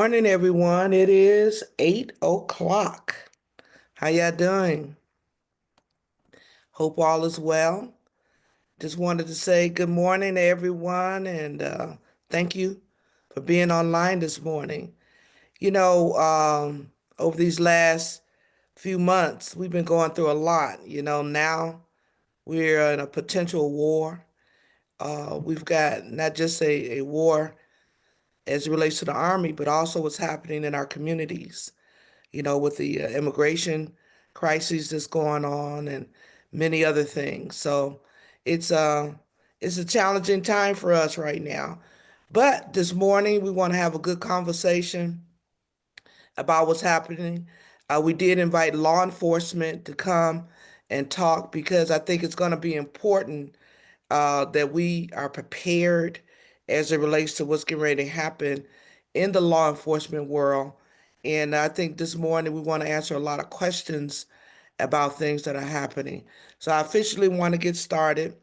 Morning, everyone. It is 8 o'clock. How y'all doing? Hope all is well. Just wanted to say good morning to everyone and thank you for being online this morning. You know, over these last few months, we've been going through a lot. Now we're in a potential war. We've got not just a war as it relates to the Army, but also what's happening in our communities. With the immigration crisis that's going on and many other things. So it's uh it's a challenging time for us right now. But this morning we want to have a good conversation about what's happening. We did invite law enforcement to come and talk because I think it's going to be important that we are prepared as it relates to what's getting ready to happen in the law enforcement world. And I think this morning we want to answer a lot of questions about things that are happening. So I officially want to get started.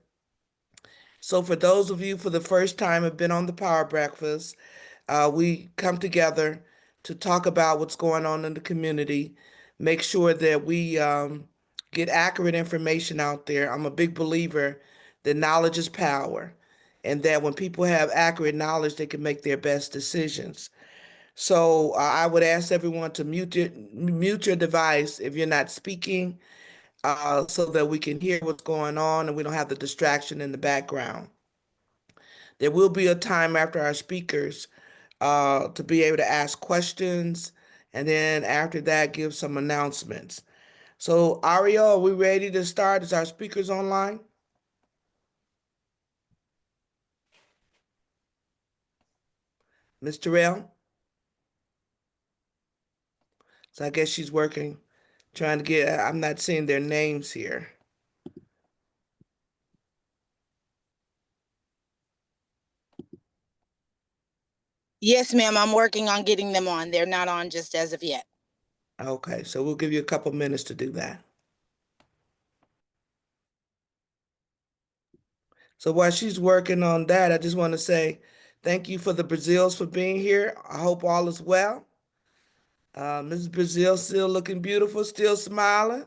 So for those of you for the first time have been on the Power Breakfast, we come together to talk about what's going on in the community, make sure that we get accurate information out there. I'm a big believer that knowledge is power, and that when people have accurate knowledge, they can make their best decisions. So I would ask everyone to mute your device if you're not speaking, so that we can hear what's going on and we don't have the distraction in the background. There will be a time after our speakers to be able to ask questions, and then after that, give some announcements. So, Ariel, are we ready to start? Is our speakers online? Ms. Terrell? So I guess she's working, trying to get, I'm not seeing their names here. Yes, ma'am. I'm working on getting them on. They're not on just as of yet. Okay, so we'll give you a couple minutes to do that. So while she's working on that, I just want to say thank you for the Brazils for being here. I hope all is well. Mrs. Brazil still looking beautiful, still smiling.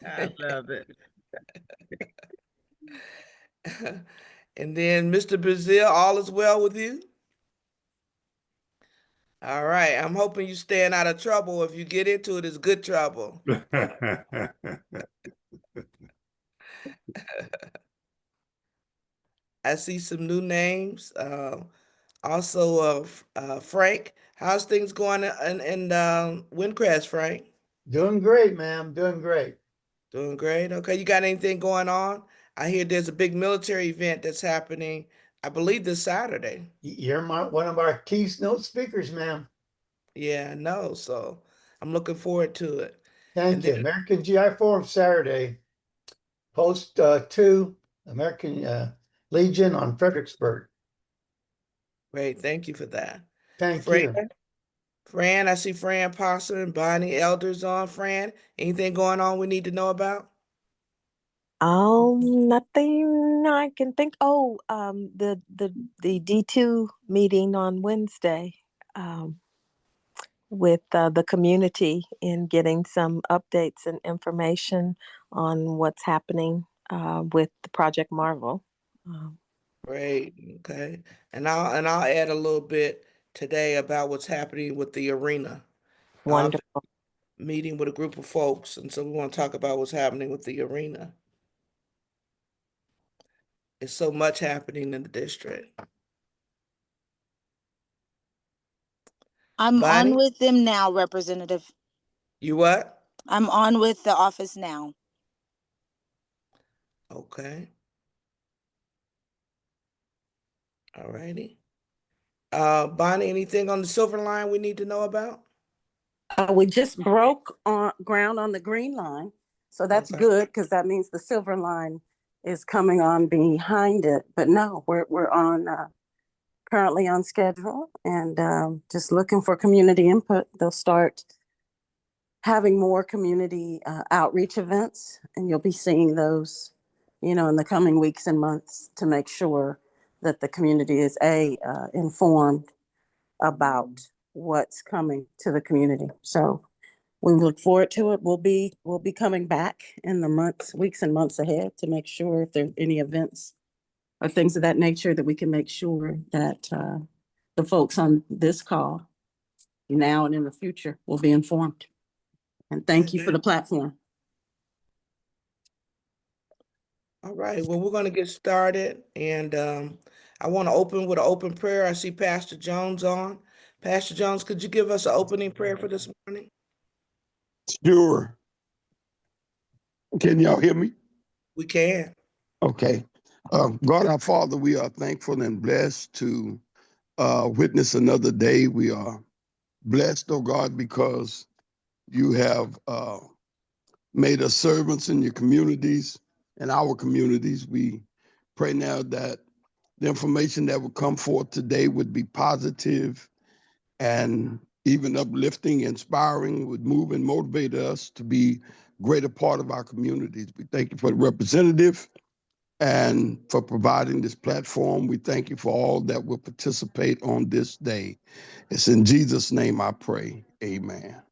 I love it. And then Mr. Brazil, all is well with you? All right. I'm hoping you staying out of trouble. If you get into it, it's good trouble. I see some new names. Also, Frank. How's things going in Windcrest, Frank? Doing great, ma'am. Doing great. Doing great. Okay. You got anything going on? I hear there's a big military event that's happening, I believe this Saturday. You're one of our keynote speakers, ma'am. Yeah, I know. So I'm looking forward to it. Thank you. Then, American GI Forum Saturday, post 2, American Legion on Fredericksburg. great. Thank you for that. Thank Fran, you. Fran, I see Fran Posser and Bonnie Elders on. Fran, anything going on we need to know about? Nothing I can think. Oh, the D2 meeting on Wednesday, with the community and getting some updates and information on what's happening with the Project Marvel. Great. Okay. And I'll add a little bit today about what's happening with the arena. I've Wonderful. been meeting with a group of folks, and so we want to talk about what's happening with the arena. There's so much happening in the district. I'm Bonnie, on with them now, Representative. you what? I'm on with the office now. Okay. All righty. Bonnie, anything on the Silver Line we need to know about? We just broke on ground on the green line, so that's Okay. good because that means the silver line is coming on behind it. But no, we're on currently on schedule and just looking for community input. They'll start having more community outreach events, and you'll be seeing those, in the coming weeks and months to make sure that the community is informed about what's coming to the community. So we look forward to it. We'll be coming back in the weeks and months ahead to make sure if there are any events or things of that nature that we can make sure that the folks on this call now and in the future will be informed. And thank you for the platform. All right, well, we're going to get started, and I want to open with an open prayer. I see Pastor Jones on. Pastor Jones, could you give us an opening prayer for this morning? Sure. Can y'all hear me? We can. Okay. God our Father, we are thankful and blessed to witness another day. We are blessed, oh God, because you have made us servants in your communities and our communities. We pray now that the information that will come forth today would be positive and even uplifting, inspiring, would move and motivate us to be a greater part of our communities. We thank you for the representative and for providing this platform. We thank you for all that will participate on this day. It's in Jesus' name I pray. Amen.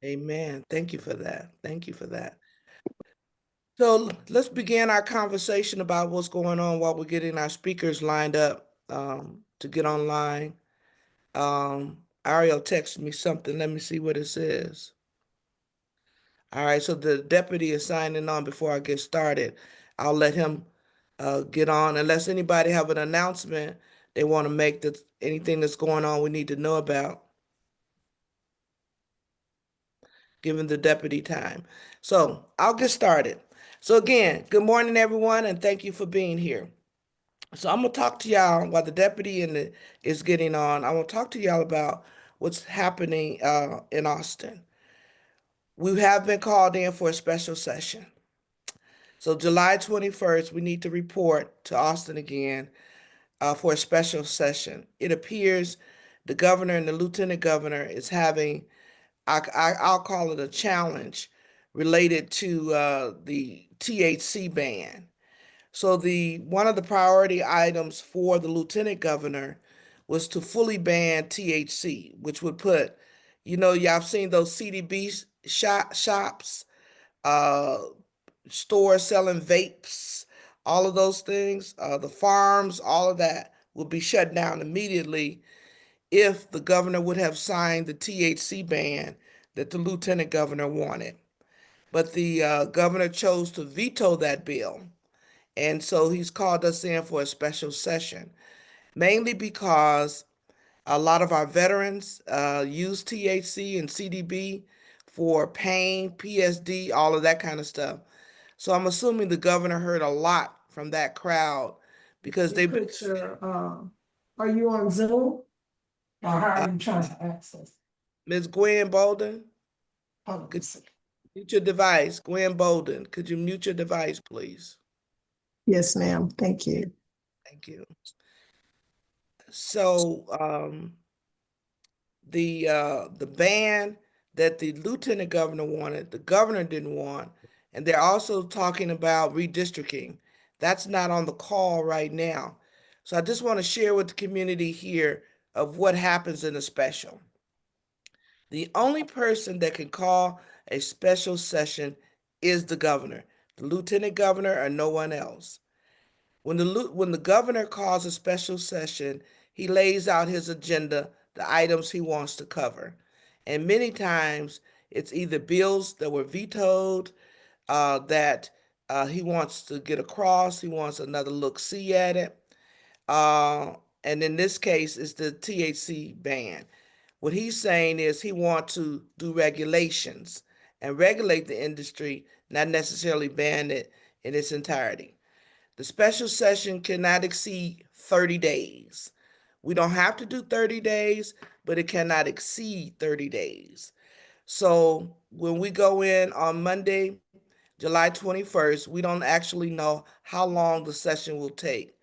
Amen. Thank you for that. Thank you for that. So let's begin our conversation about what's going on while we're getting our speakers lined up to get online. Ariel texted me something. Let me see what it says. All right, so the deputy is signing on before I get started. I'll let him get on unless anybody have an announcement they want to make, that anything that's going on we need to know about. Giving the deputy time. So I'll get started. So again, good morning, everyone, and thank you for being here. So I'm gonna talk to y'all while the deputy is getting on. I want to talk to y'all about what's happening in Austin. We have been called in for a special session. So July 21st, we need to report to Austin again for a special session. It appears the governor and the lieutenant governor is having, I'll call it a challenge related to the THC ban. So one of the priority items for the lieutenant governor was to fully ban THC, which would put, y'all seen those CDB shops, uh, stores selling vapes, all of those things, the farms, all of that will be shut down immediately if the governor would have signed the THC ban that the lieutenant governor wanted. But the governor chose to veto that bill. And so he's called us in for a special session, mainly because a lot of our veterans use THC and CDB for pain, PSD, all of that kind of stuff. So I'm assuming the governor heard a lot from that crowd because they Put your, are you on Zoom? Or how are you trying to access? Ms. Gwen Bolden, Hold on a could second. mute your device. Gwen Bolden, could you mute your device, please? Yes, ma'am. Thank you. Thank you. So the ban that the lieutenant governor wanted, the governor didn't want, and they're also talking about redistricting. That's not on the call right now. So I just want to share with the community here of what happens in a special. The only person that can call a special session is the governor, the lieutenant governor, or no one else. When the governor calls a special session, he lays out his agenda, the items he wants to cover. And many times it's either bills that were vetoed that he wants to get across, he wants another look-see at it. And in this case, it's the THC ban. What he's saying is he wants to do regulations and regulate the industry, not necessarily ban it in its entirety. The special session cannot exceed 30 days. We don't have to do 30 days, but it cannot exceed 30 days. So when we go in on Monday, July 21st, we don't actually know how long the session will take.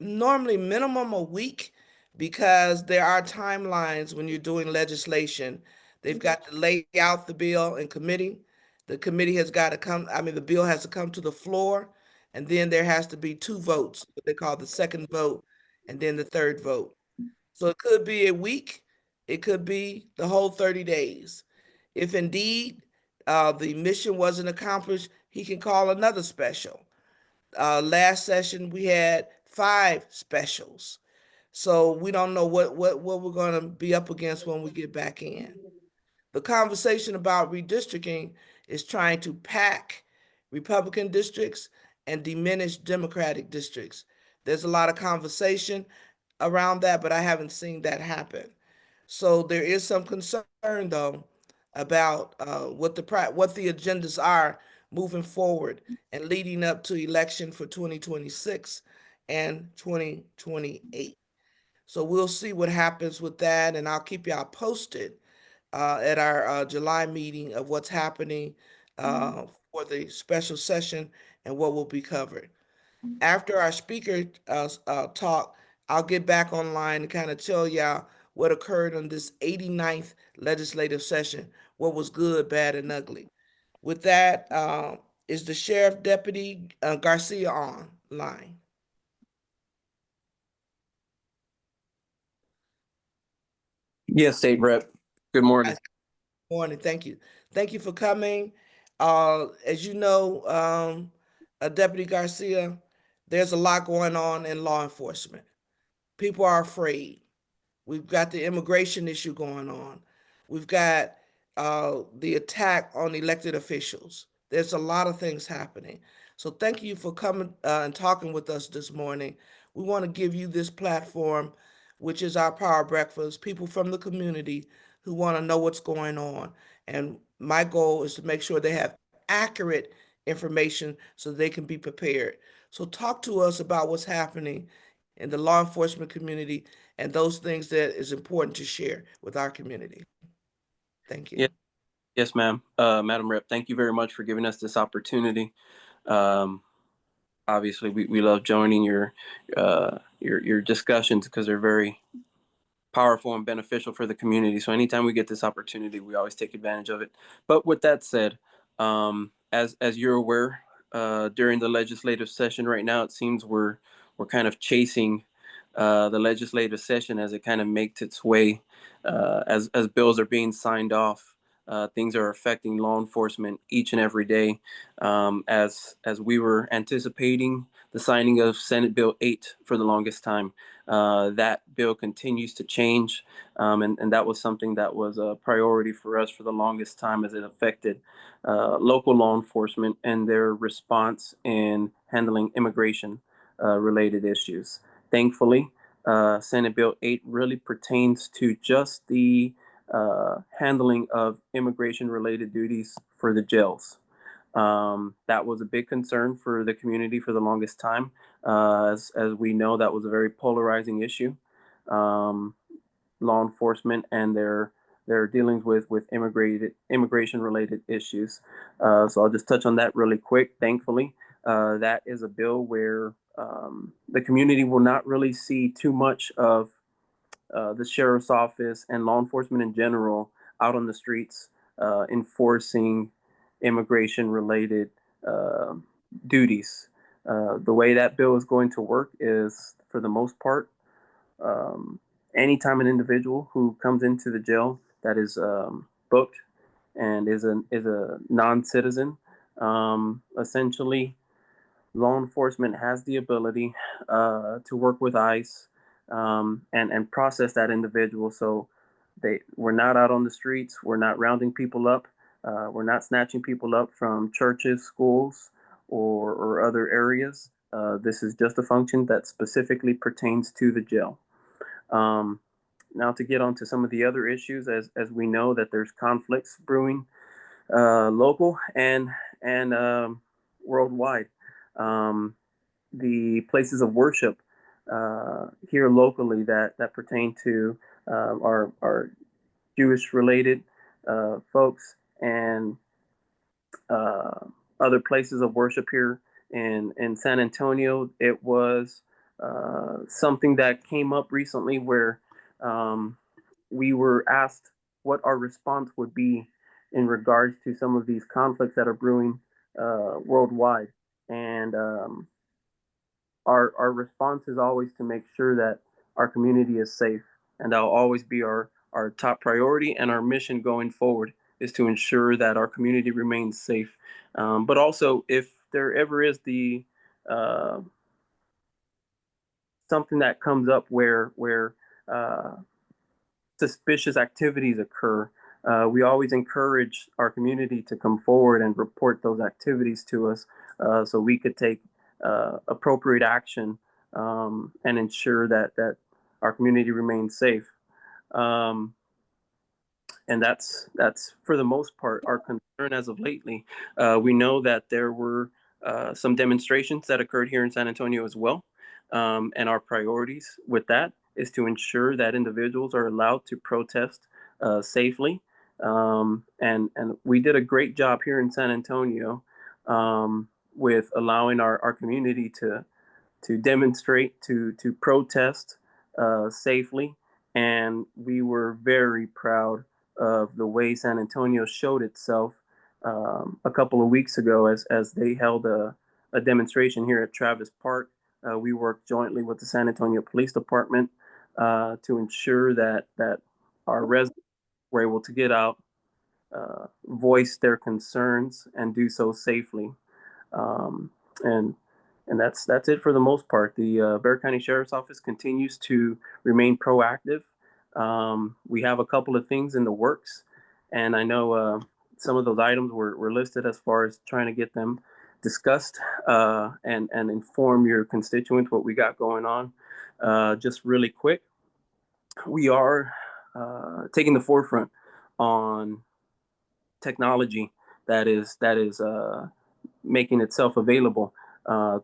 Normally minimum a week, because there are timelines when you're doing legislation. They've got to lay out the bill in committee. The committee has got to the bill has to come to the floor, and then there has to be two votes, what they call the second vote, and then the third vote. So it could be a week, It could be the whole 30 days. If indeed the mission wasn't accomplished, he can call another special. Last session, we had 5 specials. So we don't know what we're going to be up against when we get back in. The conversation about redistricting is trying to pack Republican districts and diminish Democratic districts. There's a lot of conversation around that, but I haven't seen that happen. So there is some concern, though, about what the agendas are moving forward and leading up to election for 2026 and 2028. So we'll see what happens with that, and I'll keep y'all posted at our July meeting of what's happening for the special session and what will be covered. After our speaker talk, I'll get back online and kind of tell y'all what occurred on this 89th legislative session, what was good, bad, and ugly. With that, is the Sheriff Deputy Garcia online? Yes, State Rep. Good morning. Morning. Thank you. Thank you for coming. As you know, Deputy Garcia, there's a lot going on in law enforcement. People are afraid. We've got the immigration issue going on. We've got the attack on elected officials. There's a lot of things happening. So thank you for coming and talking with us this morning. We want to give you this platform, which is our Power Breakfast, people from the community who want to know what's going on. And my goal is to make sure they have accurate information so they can be prepared. So talk to us about what's happening in the law enforcement community and those things that is important to share with our community. Thank you. Yes, ma'am. Madam Rep, thank you very much for giving us this opportunity. Obviously, we love joining your discussions because they're very powerful and beneficial for the community. So anytime we get this opportunity, we always take advantage of it. But with that said, as you're aware, during the legislative session right now, it seems we're kind of chasing the legislative session as it kind of makes its way, as bills are being signed off. Things are affecting law enforcement each and every day. As we were anticipating the signing of Senate Bill 8 for the longest time, that bill continues to change, and that was something that was a priority for us for the longest time as it affected local law enforcement and their response in handling immigration related issues. Thankfully, Senate Bill 8 really pertains to just the handling of immigration related duties for the jails. That was a big concern for the community for the longest time. As we know, that was a very polarizing issue. Law enforcement and their dealings with immigration related issues. So I'll just touch on that really quick. Thankfully, that is a bill where the community will not really see too much of the sheriff's office and law enforcement in general out on the streets enforcing immigration related duties. The way that bill is going to work is, for the most part, anytime an individual who comes into the jail that is booked and is a non-citizen, essentially law enforcement has the ability to work with ICE and process that individual. So we're not out on the streets. We're not rounding people up. We're not snatching people up from churches, schools, or other areas. This is just a function that specifically pertains to the jail. Now to get on to some of the other issues, as we know that there's conflicts brewing local and worldwide. The places of worship here locally that pertain to our Jewish related folks and other places of worship here in San Antonio. It was something that came up recently where we were asked what our response would be in regards to some of these conflicts that are brewing worldwide. And our response is always to make sure that our community is safe, and that'll always be our our top priority, and our mission going forward is to ensure that our community remains safe. But also, if there ever is the something that comes up where suspicious activities occur, we always encourage our community to come forward and report those activities to us, so we could take appropriate action, and ensure that our community remains safe. Um, and that's for the most part our concern as of lately. We know that there were some demonstrations that occurred here in San Antonio as well, and our priorities with that is to ensure that individuals are allowed to protest safely. And we did a great job here in San Antonio, with allowing our community to demonstrate, to protest safely. And we were very proud of the way San Antonio showed itself a couple of weeks ago as they held a demonstration here at Travis Park. We worked jointly with the San Antonio Police Department to ensure that our residents were able to get out, voice their concerns, and do so safely. Um, and and that's it for the most part. The Bexar County Sheriff's Office continues to remain proactive. We have a couple of things in the works, and I know some of those items were listed as far as trying to get them discussed, and inform your constituents what we got going on. Just really quick, we are taking the forefront on technology that is making itself available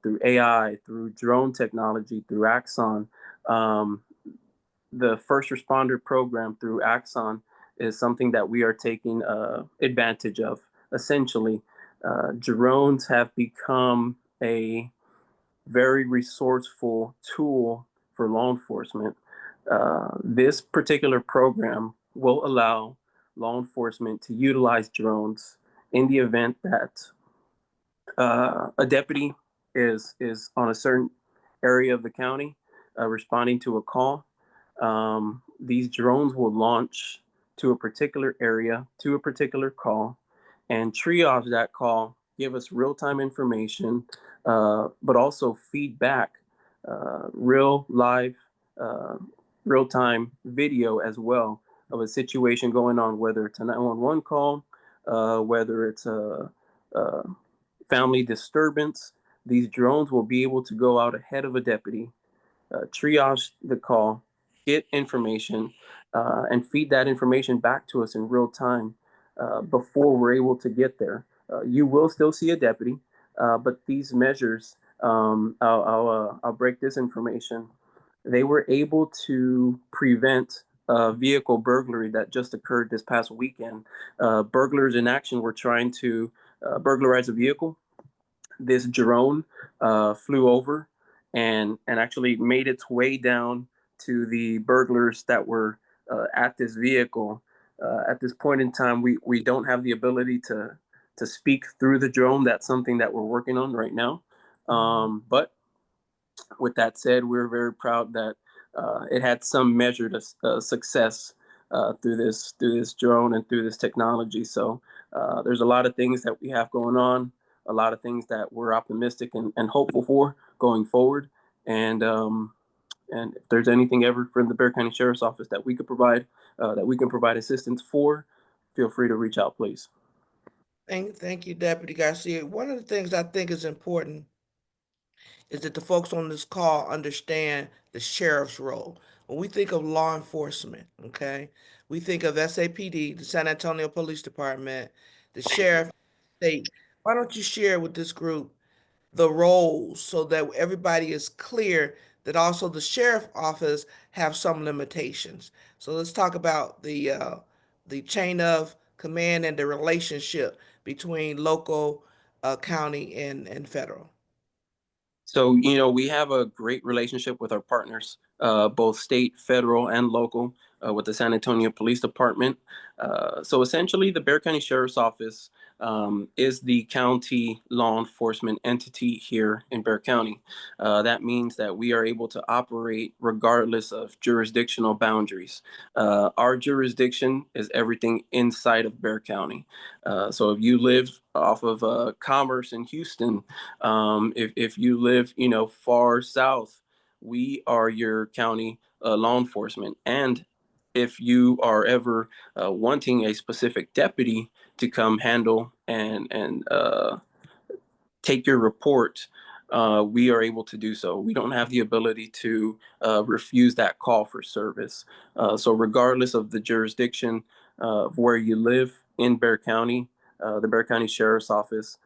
through AI, through drone technology, through Axon. Um, the first responder program through Axon is something that we are taking advantage of. Essentially, drones have become a very resourceful tool for law enforcement. This particular program will allow law enforcement to utilize drones in the event that a deputy is on a certain area of the county responding to a call. These drones will launch to a particular area, to a particular call, and triage that call, give us real-time information, but also feedback, real live, uh, real-time video as well of a situation going on, whether it's a 911 call, whether it's a family disturbance. These drones will be able to go out ahead of a deputy, triage the call, get information, and feed that information back to us in real time before we're able to get there. You will still see a deputy, but these measures, I'll break this information. They were able to prevent a vehicle burglary that just occurred this past weekend. Burglars in action were trying to burglarize a vehicle. This drone flew over and actually made its way down to the burglars that were at this vehicle. At this point in time, we don't have the ability to speak through the drone. That's something that we're working on right now. But with that said, we're very proud that it had some measure of success through this drone and through this technology. So there's a lot of things that we have going on, a lot of things that we're optimistic and hopeful for going forward. And if there's anything ever from the Bexar County Sheriff's Office that we could provide, that we can provide assistance for, feel free to reach out, please. Thank you, Deputy Garcia. One of the things I think is important is that the folks on this call understand the sheriff's role. When we think of law enforcement, okay, we think of SAPD, the San Antonio Police Department, the sheriff, state. Why don't you share with this group the roles so that everybody is clear that also the sheriff office have some limitations. So let's talk about the chain of command and the relationship between local, county, and federal. So, we have a great relationship with our partners both state, federal, and local, with the San Antonio Police Department. So essentially, the Bexar County Sheriff's Office is the county law enforcement entity here in Bexar County. That means that we are able to operate regardless of jurisdictional boundaries. Our jurisdiction is everything inside of Bexar County. So if you live off of Commerce in Houston, if you live, far south, we are your county law enforcement. And if you are ever wanting a specific deputy to come handle and take your report, we are able to do so. We don't have the ability to refuse that call for service. So regardless of the jurisdiction of where you live in Bexar County, the Bexar County Sheriff's Office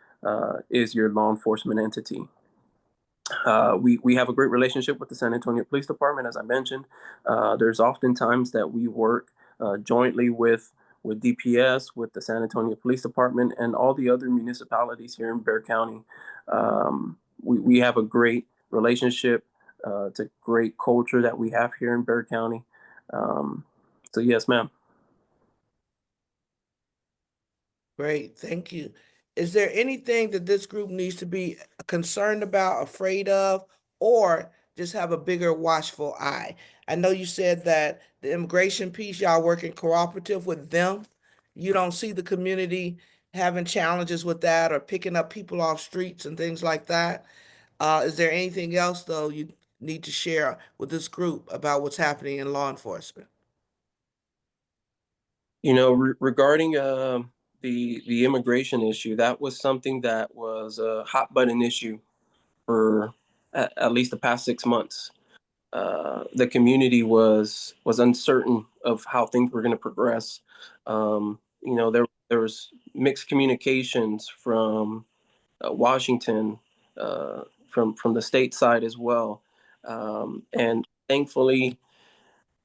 is your law enforcement entity. We have a great relationship with the San Antonio Police Department, as I mentioned. There's oftentimes that we work jointly with DPS, with the San Antonio Police Department, and all the other municipalities here in Bexar County. We have a great relationship. It's a great culture that we have here in Bexar County. So yes, ma'am. Great, thank you. Is there anything that this group needs to be concerned about, afraid of, or just have a bigger watchful eye? I know you said that the immigration piece, y'all working cooperative with them. You don't see the community having challenges with that or picking up people off streets and things like that. Is there anything else, though, you need to share with this group about what's happening in law enforcement? Regarding the immigration issue, that was something that was a hot button issue for at least the past 6 months. The community was uncertain of how things were going to progress. There was mixed communications from Washington, from the state side as well, and thankfully,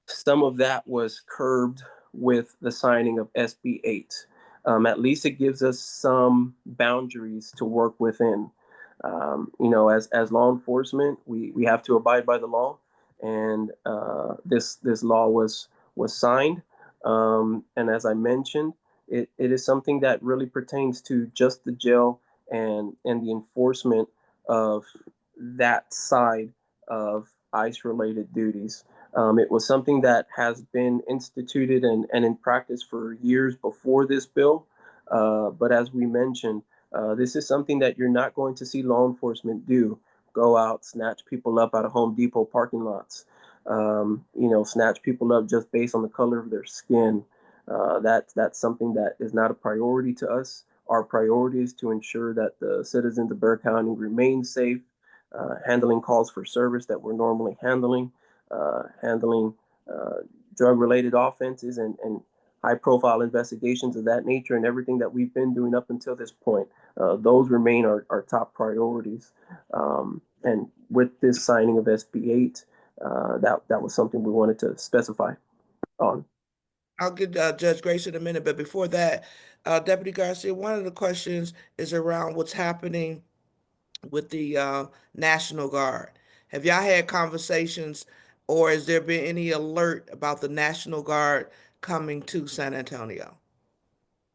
some of that was curbed with the signing of SB 8. At least it gives us some boundaries to work within. As law enforcement, we have to abide by the law, and this law was signed. And as I mentioned, it is something that really pertains to just the jail and the enforcement of that side of ICE-related duties. It was something that has been instituted and in practice for years before this bill. But as we mentioned, this is something that you're not going to see law enforcement do. Go out, snatch people up out of Home Depot parking lots. Snatch people up just based on the color of their skin. That's something that is not a priority to us. Our priority is to ensure that the citizens of Bexar County remain safe, handling calls for service that we're normally handling, handling drug-related offenses and high-profile investigations of that nature, and everything that we've been doing up until this point. Those remain our top priorities. And with this signing of SB 8, that was something we wanted to specify on. I'll get Judge Grace in a minute, but before that, Deputy Garcia, one of the questions is around what's happening with the National Guard. Have y'all had conversations, or has there been any alert about the National Guard coming to San Antonio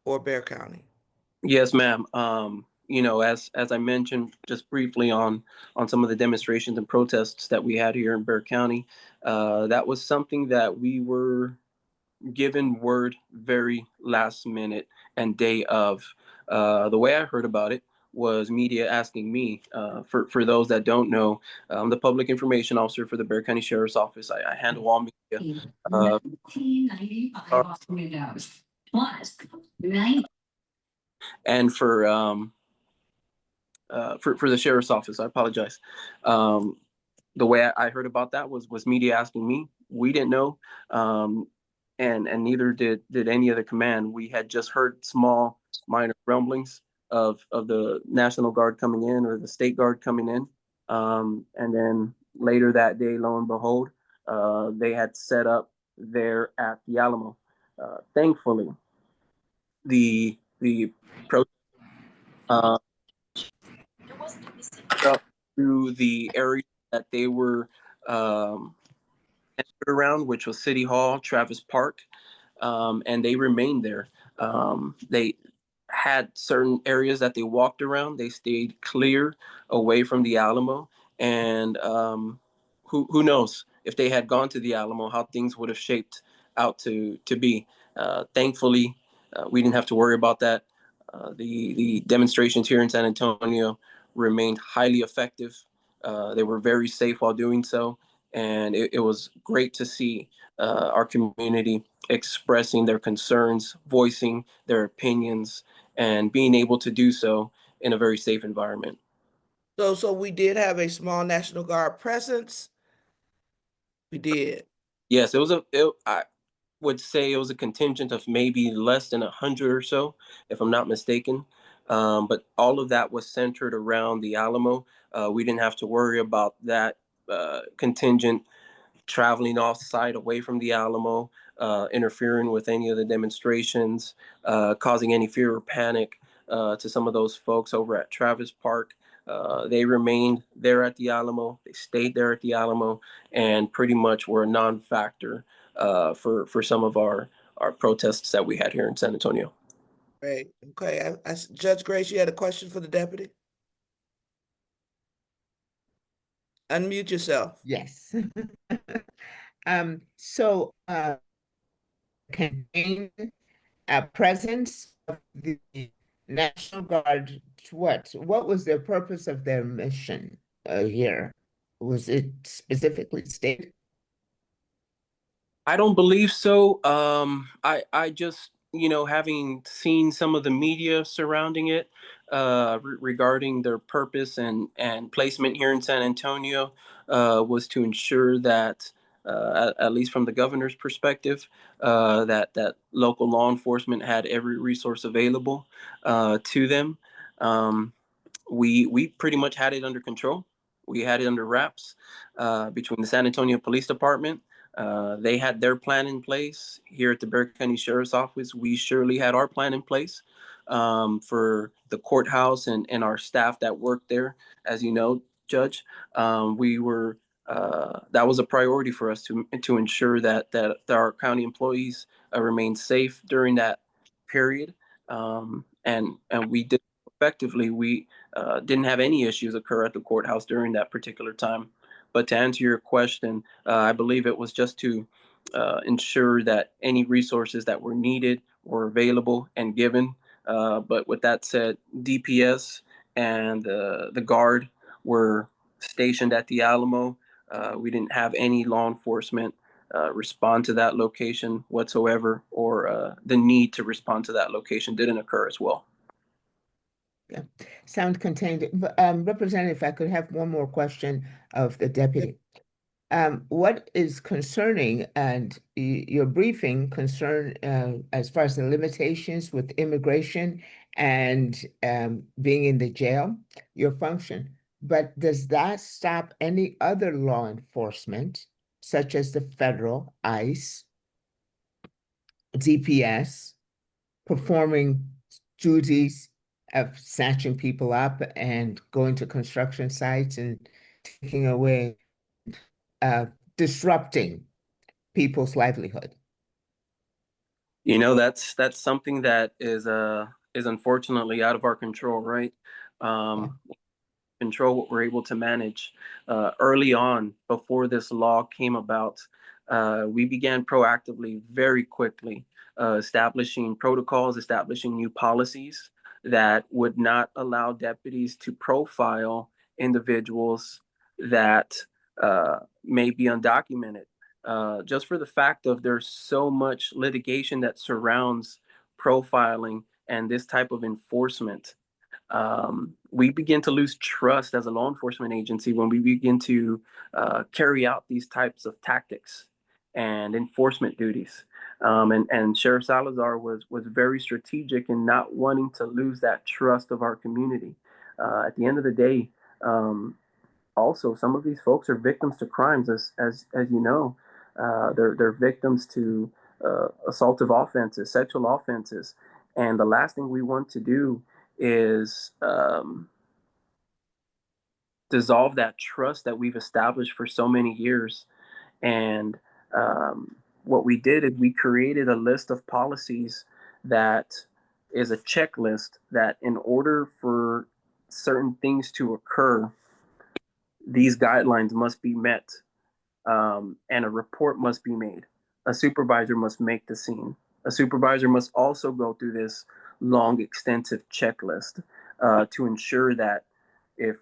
or Bexar County? Yes, ma'am. As I mentioned just briefly on some of the demonstrations and protests that we had here in Bexar County, that was something that we were given word very last minute and day of. The way I heard about it was media asking me. For those that don't know, I'm the public information officer for the Bexar County Sheriff's Office. I handle all media. And for the sheriff's office, I apologize. The way I heard about that was media asking me. We didn't know, and neither did any of the command. We had just heard small, minor rumblings of the National Guard coming in or the State Guard coming in, and then later that day, lo and behold, they had set up there at the Alamo. Thankfully, the protest up to the area that they were around, which was City Hall, Travis Park, and they remained there. They had certain areas that they walked around. They stayed clear away from the Alamo, and who knows if they had gone to the Alamo, how things would have shaped out to be. Thankfully, we didn't have to worry about that. The demonstrations here in San Antonio remained highly effective. They were very safe while doing so, and it was great to see our community expressing their concerns, voicing their opinions, and being able to do so in a very safe environment. So we did have a small National Guard presence. We did. Yes, I would say it was a contingent of maybe less than 100 or so, if I'm not mistaken. But all of that was centered around the Alamo. We didn't have to worry about that contingent traveling off site away from the Alamo, interfering with any of the demonstrations, causing any fear or panic to some of those folks over at Travis Park. They remained there at the Alamo. They stayed there at the Alamo, and pretty much were a non-factor for some of our protests that we had here in San Antonio. Great. Okay. Judge Grace, you had a question for the deputy? Unmute yourself. Yes. So contain a presence of the National Guard. What was the purpose of their mission here? Was it specifically stated? I don't believe so. I just, having seen some of the media surrounding it, regarding their purpose and placement here in San Antonio, was to ensure that, at least from the governor's perspective, that local law enforcement had every resource available to them. Um, we pretty much had it under control. We had it under wraps between the San Antonio Police Department. They had their plan in place. Here at the Bexar County Sheriff's Office, we surely had our plan in place for the courthouse and our staff that worked there. As you know, Judge, we were that was a priority for us to ensure that our county employees remained safe during that period, and we did effectively. We didn't have any issues occur at the courthouse during that particular time. But to answer your question, I believe it was just to ensure that any resources that were needed were available and given. But with that said, DPS and the Guard were stationed at the Alamo. We didn't have any law enforcement respond to that location whatsoever, or the need to respond to that location didn't occur as well. Yeah, sound contained. Representative, if I could have one more question of the deputy. What is concerning, and your briefing concern as far as the limitations with immigration and being in the jail, your function, but does that stop any other law enforcement, such as the federal ICE, DPS, performing duties of snatching people up and going to construction sites and taking away, disrupting people's livelihood? That's something that is unfortunately out of our control, right? Control what we're able to manage. Early on, before this law came about, we began proactively, very quickly, establishing protocols, establishing new policies that would not allow deputies to profile individuals that may be undocumented. Just for the fact of there's so much litigation that surrounds profiling and this type of enforcement. We begin to lose trust as a law enforcement agency when we begin to carry out these types of tactics and enforcement duties. And Sheriff Salazar was very strategic in not wanting to lose that trust of our community. At the end of the day, also some of these folks are victims to crimes, as you know. They're victims to assaultive offenses, sexual offenses, and the last thing we want to do is dissolve that trust that we've established for so many years. And what we did is we created a list of policies that is a checklist that in order for certain things to occur, these guidelines must be met, and a report must be made. A supervisor must make the scene. A supervisor must also go through this long, extensive checklist to ensure that if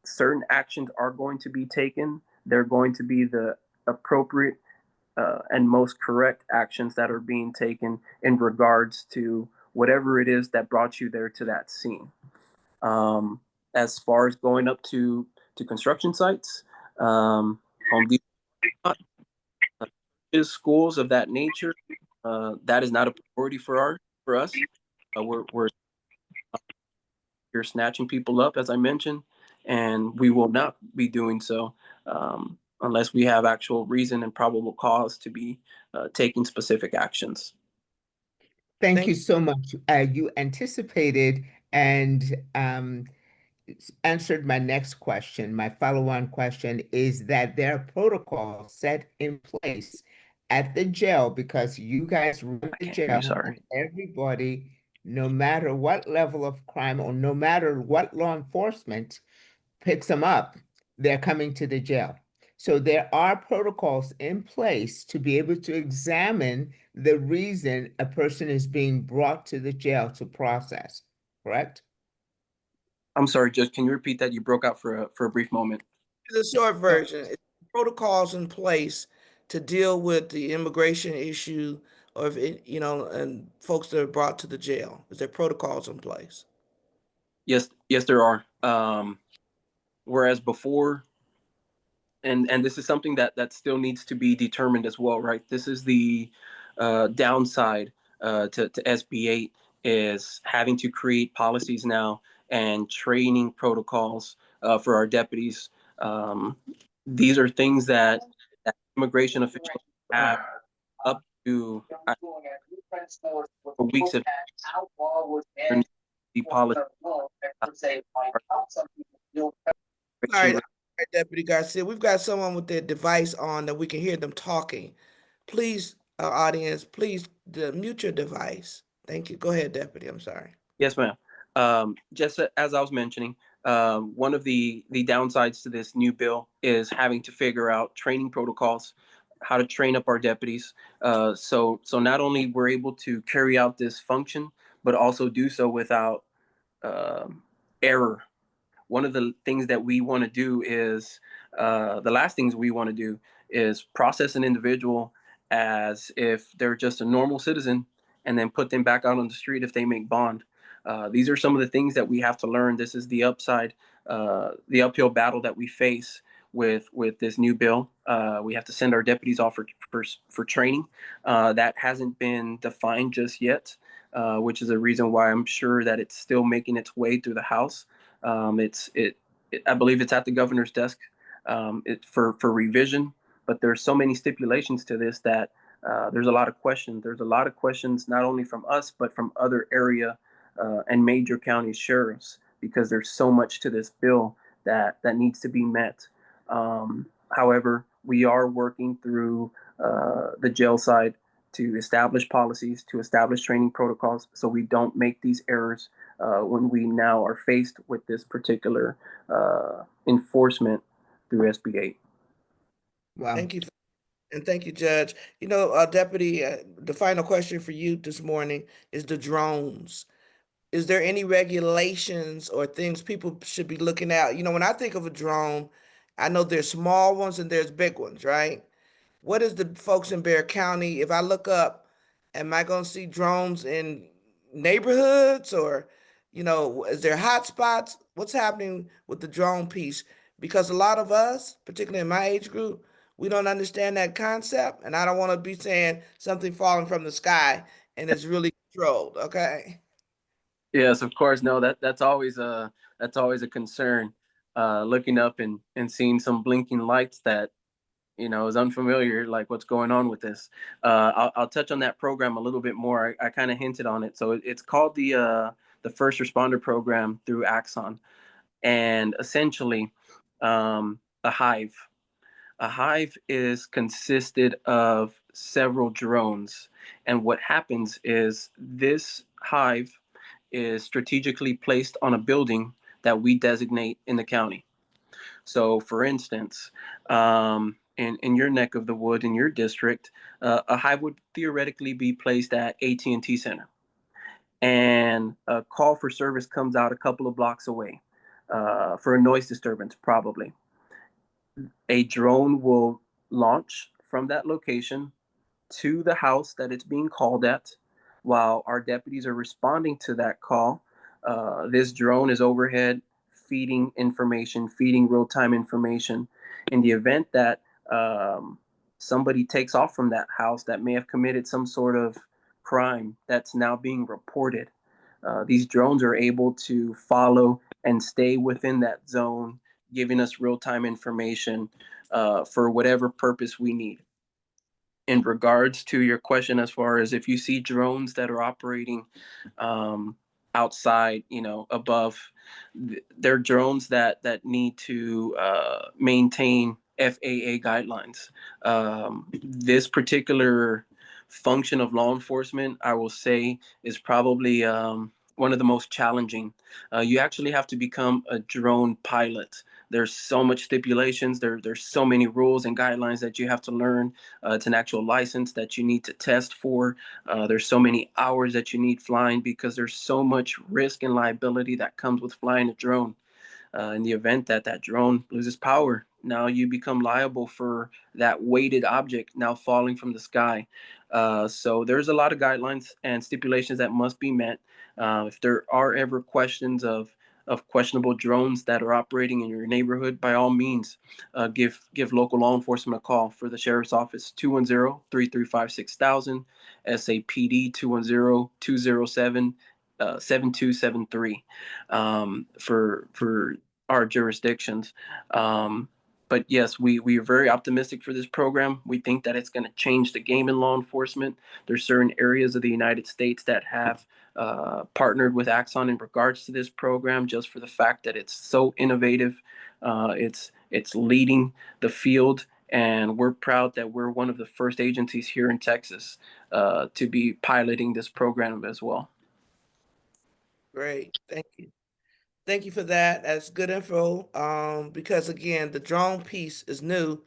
certain actions are going to be taken, they're going to be the appropriate and most correct actions that are being taken in regards to whatever it is that brought you there to that scene. As far as going up to construction sites, Home Depot, schools of that nature, that is not a priority for us. We're snatching people up, as I mentioned, and we will not be doing so unless we have actual reason and probable cause to be taking specific actions. Thank you so much. You anticipated and answered my next question. My follow-on question is that there are protocols set in place at the jail because you guys run the jail. Sorry. And everybody, no matter what level of crime or no matter what law enforcement picks them up, they're coming to the jail. So there are protocols in place to be able to examine the reason a person is being brought to the jail to process, correct? I'm sorry, Judge, can you repeat that? You broke out for a brief moment. The short version, it's protocols in place to deal with the immigration issue or if it, and folks that are brought to the jail. Is there protocols in place? Yes, there are. Whereas before, and this is something that still needs to be determined as well, right? This is the downside to SB8 is having to create policies now and training protocols for our deputies. These are things that immigration officials have up to for weeks of the policy. All right, Deputy Garcia, we've got someone with their device on that we can hear them talking. Please, audience, please mute your device. Thank you. Go ahead, Deputy. I'm sorry. Yes, ma'am. Just as I was mentioning, one of the downsides to this new bill is having to figure out training protocols, how to train up our deputies. So not only we're able to carry out this function, but also do so without error. One of the things that we want to do is the last things we want to do is process an individual as if they're just a normal citizen and then put them back out on the street if they make bond. These are some of the things that we have to learn. This is the upside, the uphill battle that we face with this new bill. We have to send our deputies off for training. That hasn't been defined just yet, which is a reason why I'm sure that it's still making its way through the House. I believe it's at the governor's desk for revision, but there's so many stipulations to this that there's a lot of questions. There's a lot of questions not only from us, but from other area and major county sheriffs, because there's so much to this bill that needs to be met. However, we are working through the jail side to establish policies, to establish training protocols, so we don't make these errors when we now are faced with this particular enforcement through SB8. Wow. Thank you. And thank you, Judge. Deputy, the final question for you this morning is the drones. Is there any regulations or things people should be looking at? When I think of a drone, I know there's small ones and there's big ones, right? What is the folks in Bexar County? If I look up, am I going to see drones in neighborhoods or, is there hot spots? What's happening with the drone piece? Because a lot of us, particularly in my age group, we don't understand that concept. And I don't want to be saying something falling from the sky and it's really controlled. Okay. Yes, of course. No, that's always a concern. Looking up and seeing some blinking lights that is unfamiliar, like what's going on with this. I'll touch on that program a little bit more. I kind of hinted on it. So it's called the First Responder Program through Axon, and essentially a hive. A hive is consisted of several drones. And what happens is this hive is strategically placed on a building that we designate in the county. So, for instance, in your neck of the wood, in your district, a hive would theoretically be placed at AT&T Center, and a call for service comes out a couple of blocks away for a noise disturbance, probably. A drone will launch from that location to the house that it's being called at. While our deputies are responding to that call, this drone is overhead feeding information, feeding real time information. In the event that somebody takes off from that house that may have committed some sort of crime that's now being reported, these drones are able to follow and stay within that zone, giving us real time information for whatever purpose we need. In regards to your question, as far as if you see drones that are operating outside, above, they're drones that need to maintain FAA guidelines. This particular function of law enforcement, I will say, is probably one of the most challenging. You actually have to become a drone pilot. There's so much stipulations. There's so many rules and guidelines that you have to learn. It's an actual license that you need to test for. There's so many hours that you need flying because there's so much risk and liability that comes with flying a drone. In the event that that drone loses power, now you become liable for that weighted object now falling from the sky. So there's a lot of guidelines and stipulations that must be met. If there are ever questions of questionable drones that are operating in your neighborhood, by all means, give local law enforcement a call for the sheriff's office, 210-335-6000, SAPD 210-207 7273 for our jurisdictions. But yes, we are very optimistic for this program. We think that it's going to change the game in law enforcement. There's certain areas of the United States that have partnered with Axon in regards to this program, just for the fact that it's so innovative. It's leading the field, and we're proud that we're one of the first agencies here in Texas to be piloting this program as well. Great, thank you. Thank you for that. That's good info. Because again, the drone piece is new,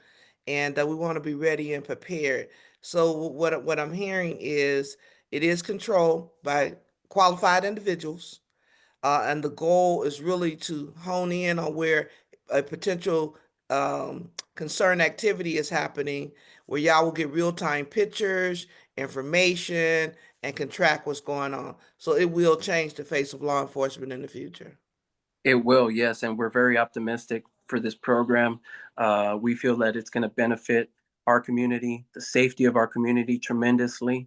and we want to be ready and prepared. So what I'm hearing is it is controlled by qualified individuals, and the goal is really to hone in on where a potential concern activity is happening, where y'all will get real-time pictures, information, and can track what's going on. So it will change the face of law enforcement in the future. It will, yes, and we're very optimistic for this program. We feel that it's going to benefit our community, the safety of our community tremendously,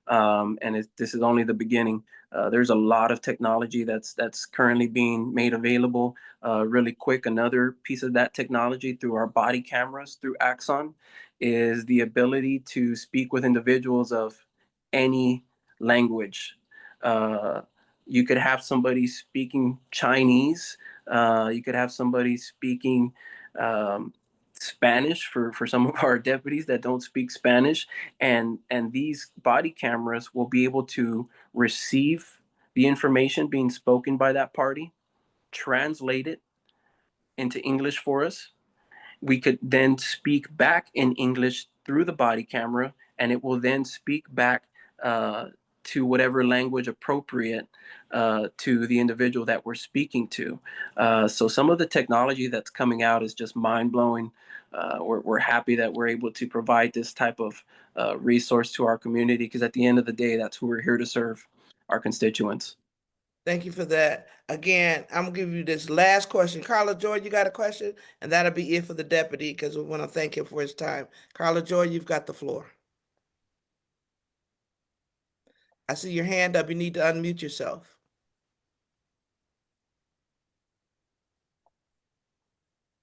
and this is only the beginning. There's a lot of technology that's currently being made available. Really quick, another piece of that technology through our body cameras through Axon is the ability to speak with individuals of any language. You could have somebody speaking Chinese. You could have somebody speaking Spanish for some of our deputies that don't speak Spanish, and these body cameras will be able to receive the information being spoken by that party, translate it into English for us. We could then speak back in English through the body camera, and it will then speak back to whatever language appropriate to the individual that we're speaking to. So some of the technology that's coming out is just mind blowing. We're happy that we're able to provide this type of resource to our community, because at the end of the day, that's who we're here to serve, our constituents. Thank you for that. Again, I'm gonna give you this last question. Carla Joy, you got a question? And that'll be it for the deputy, because we want to thank him for his time. Carla Joy, you've got the floor. I see your hand up. You need to unmute yourself.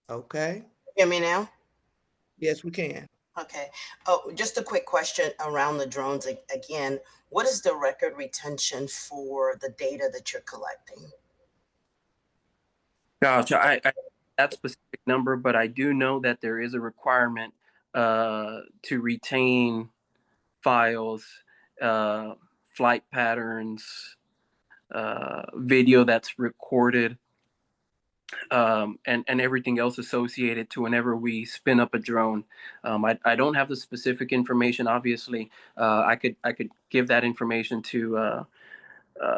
Okay. Hear me now? Yes, we can. Okay. Oh, just a quick question around the drones again. What is the record retention for the data that you're collecting? Gosh, that specific number, but I do know that there is a requirement to retain files, flight patterns, video that's recorded, and everything else associated to whenever we spin up a drone. I don't have the specific information. Obviously, I could give that information to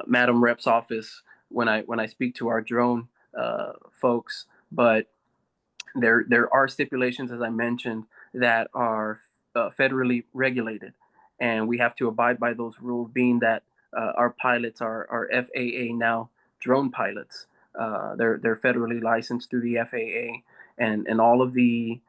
Madam Rep's office when I speak to our drone folks. But there are stipulations, as I mentioned, that are federally regulated, and we have to abide by those rules. Being that our pilots are FAA now drone pilots, they're federally licensed through the FAA, and all of the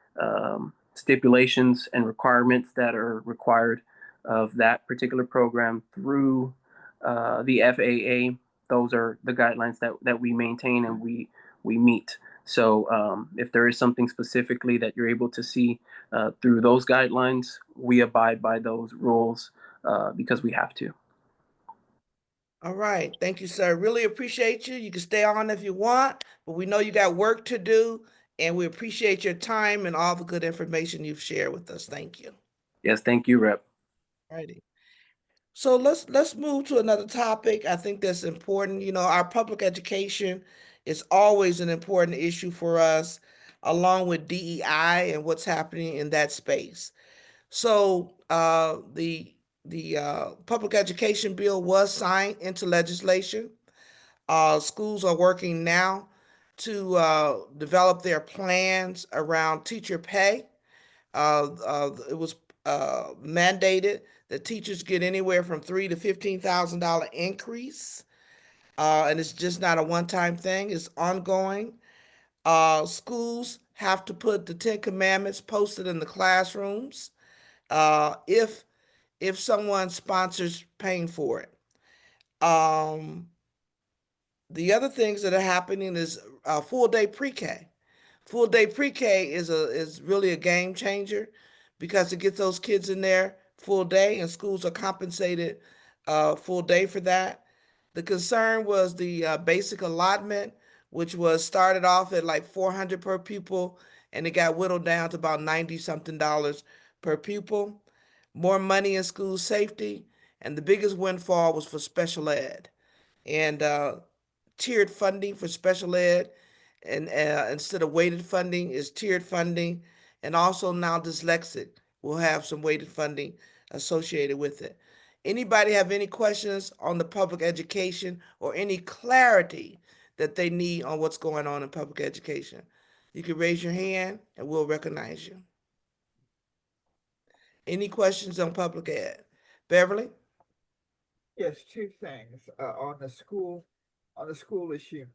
stipulations and requirements that are required of that particular program through the FAA. Those are the guidelines that we maintain and we meet. So if there is something specifically that you're able to see through those guidelines, we abide by those rules because we have to. All right. Thank you, sir. Really appreciate you. You can stay on if you want, but we know you got work to do, and we appreciate your time and all the good information you've shared with us. Thank you. Yes, thank you, Rep. Righty. So let's move to another topic. I think that's important. You know, our public education is always an important issue for us, along with DEI and what's happening in that space. So the public education bill was signed into legislation. Schools are working now to develop their plans around teacher pay. It was mandated that teachers get anywhere from $3,000 to $15,000 increase, and it's just not a one-time thing; it's ongoing. Schools have to put the Ten Commandments posted in the classrooms if someone sponsors paying for it. The other things that are happening is full day pre-K. Full day pre-K is really a game changer because it gets those kids in there full day, and schools are compensated full day for that. The concern was the basic allotment, which was started off at like 400 per pupil, and it got whittled down to about 90 something dollars per pupil. More money in school safety, and the biggest windfall was for special ed. And tiered funding for special ed, and instead of weighted funding is tiered funding, and also now dyslexic will have some weighted funding associated with it. Anybody have any questions on the public education or any clarity that they need on what's going on in public education? You can raise your hand and we'll recognize you. Any questions on public ed? Beverly? Yes, two things on the school issue.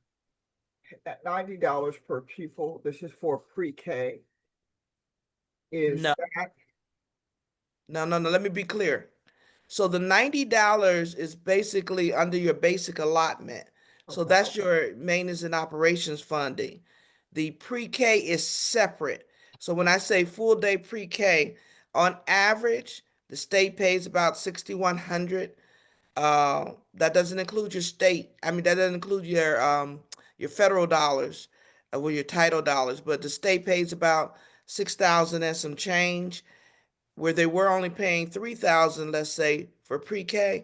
At $90 per pupil, this is for pre-K. Is No. that No, let me be clear. So the $90 is basically under your basic allotment. So okay? that's your maintenance and operations funding. The pre-K is separate. So when I say full day pre-K, on average, the state pays about 6,100. That doesn't include your state. I mean, that doesn't include your federal dollars, or your title dollars, but the state pays about 6,000 and some change, where they were only paying 3,000, let's say, for pre-K,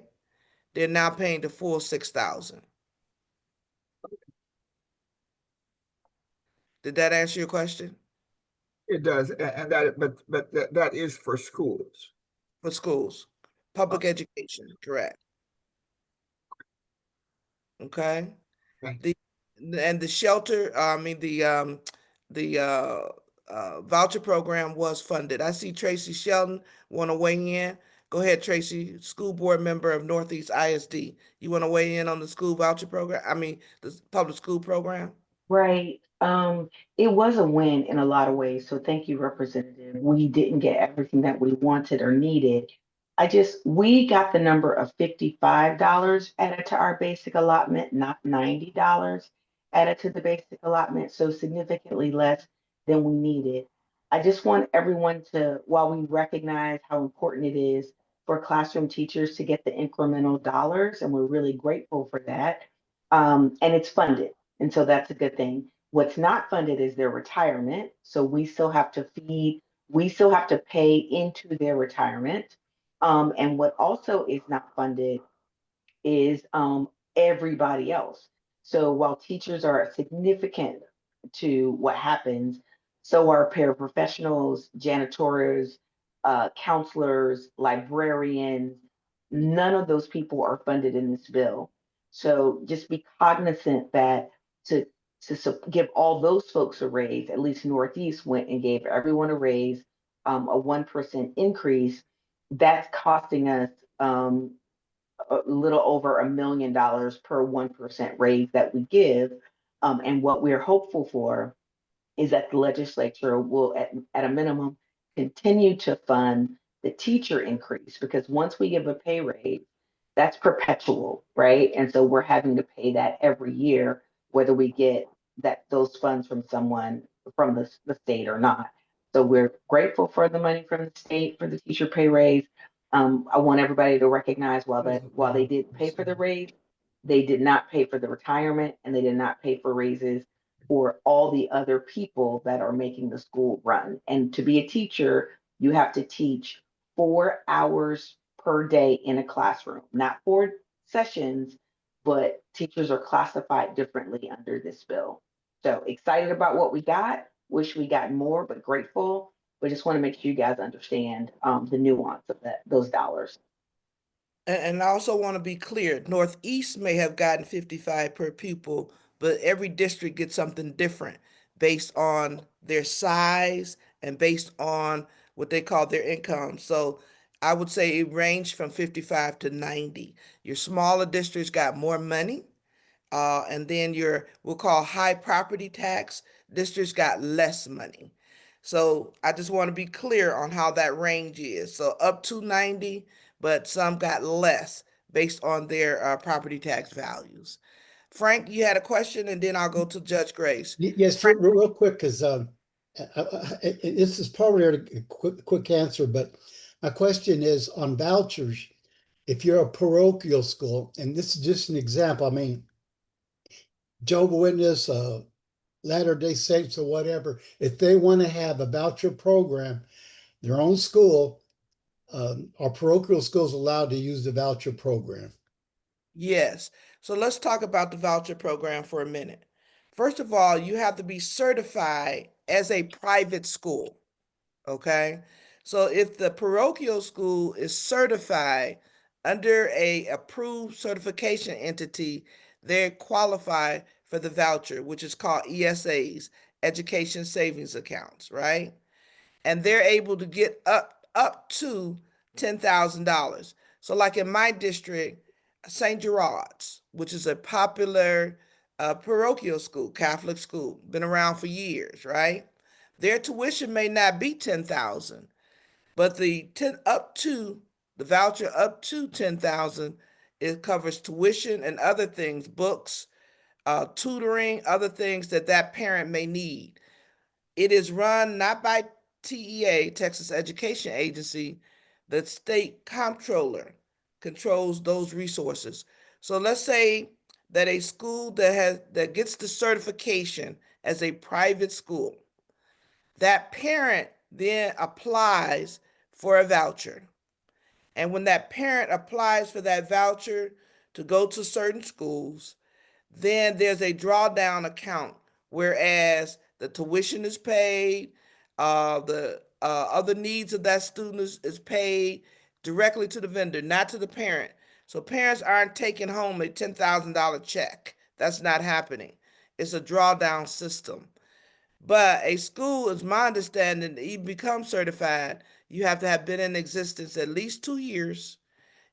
they're now paying the full 6,000. Did that answer your question? It does, and that is for schools. For schools, public education, correct. Okay. Thank The and the shelter, I mean the voucher program was funded. I see Tracy Shelton want to weigh in. Go ahead, Tracy, school board member of Northeast ISD. You want to weigh in on the school voucher program? I mean, the public school program? Right. It was a win in a lot of ways. So thank you, Representative. We didn't get everything that we wanted or needed. We got the number of $55 added to our basic allotment, not $90 added to the basic allotment. So significantly less than we needed. I just want everyone to, while we recognize how important it is for classroom teachers to get the incremental dollars, and we're really grateful for that, and it's funded. And so that's a good thing. What's not funded is their retirement. So we still have to feed, we still have to pay into their retirement. And what also is not funded is everybody else. So while teachers are significant to what happens, so are paraprofessionals, janitors, counselors, librarians. None of those people are funded in this bill. So just be cognizant that to give all those folks a raise, at least Northeast went and gave everyone a raise, a 1% increase. That's costing us a little over $1 million per 1% raise that we give. And what we're hopeful for is that the legislature will, at a minimum, continue to fund the teacher increase, because once we give a pay raise, that's perpetual, right? And so we're having to pay that every year, whether we get those funds from someone from the state or not. So we're grateful for the money from the state for the teacher pay raise. I want everybody to recognize while they did pay for the raise, they did not pay for the retirement, and they did not pay for raises for all the other people that are making the school run. And to be a teacher, you have to teach 4 hours per day in a classroom, not 4 sessions, but teachers are classified differently under this bill. So excited about what we got. Wish we got more, but grateful. But just want to make sure you guys understand the nuance of those dollars. And I also want to be clear, Northeast may have gotten 55 per pupil, but every district gets something different based on their size and based on what they call their income. So I would say it ranged from 55 to 90. Your smaller districts got more money, and then your, we'll call high property tax districts got less money. So I just want to be clear on how that range is. So up to 90, but some got less based on their property tax values. Frank, you had a question, and then I'll go to Judge Grace. Yes, real quick, because this is probably a quick answer, but my question is on vouchers. If you're a parochial school, and this is just an example, I mean, Jehovah's Witness, Latter-day Saints, or whatever, if they want to have a voucher program, their own school, are parochial schools allowed to use the voucher program? Yes. So let's talk about the voucher program for a minute. First of all, you have to be certified as a private school. Okay. So if the parochial school is certified under a approved certification entity, they qualify for the voucher, which is called ESAs, Education Savings Accounts, right? And they're able to get up to $10,000. So like in my district, St. Gerard's, which is a popular parochial school, Catholic school, been around for years, right? Their tuition may not be 10,000, but the 10 up to the voucher up to 10,000, it covers tuition and other things, books, tutoring, other things that that parent may need. It is run not by TEA, Texas Education Agency. The state comptroller controls those resources. So let's say that a school that gets the certification as a private school, that parent then applies for a voucher. And when that parent applies for that voucher to go to certain schools, then there's a drawdown account, whereas the tuition is paid, the other needs of that student is paid directly to the vendor, not to the parent. So parents aren't taking home a $10,000 check. That's not happening. It's a drawdown system. But a school, is my understanding, to even become certified, you have to have been in existence at least 2 years,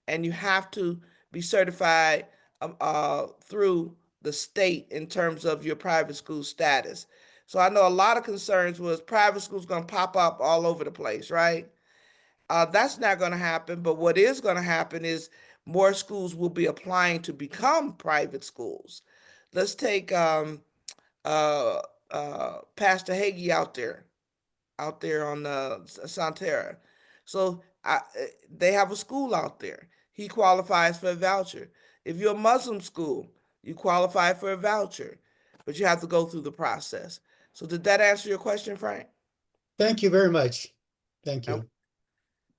and you have to be certified through the state in terms of your private school status. So I know a lot of concerns was private schools going to pop up all over the place, right? That's not going to happen. But what is going to happen is more schools will be applying to become private schools. Let's take uh, Pastor Hagee out there on Santera. So they have a school out there. He qualifies for a voucher. If you're a Muslim school, you qualify for a voucher. but you have to go through the process. So did that answer your question, Frank? Thank you very much. Thank you.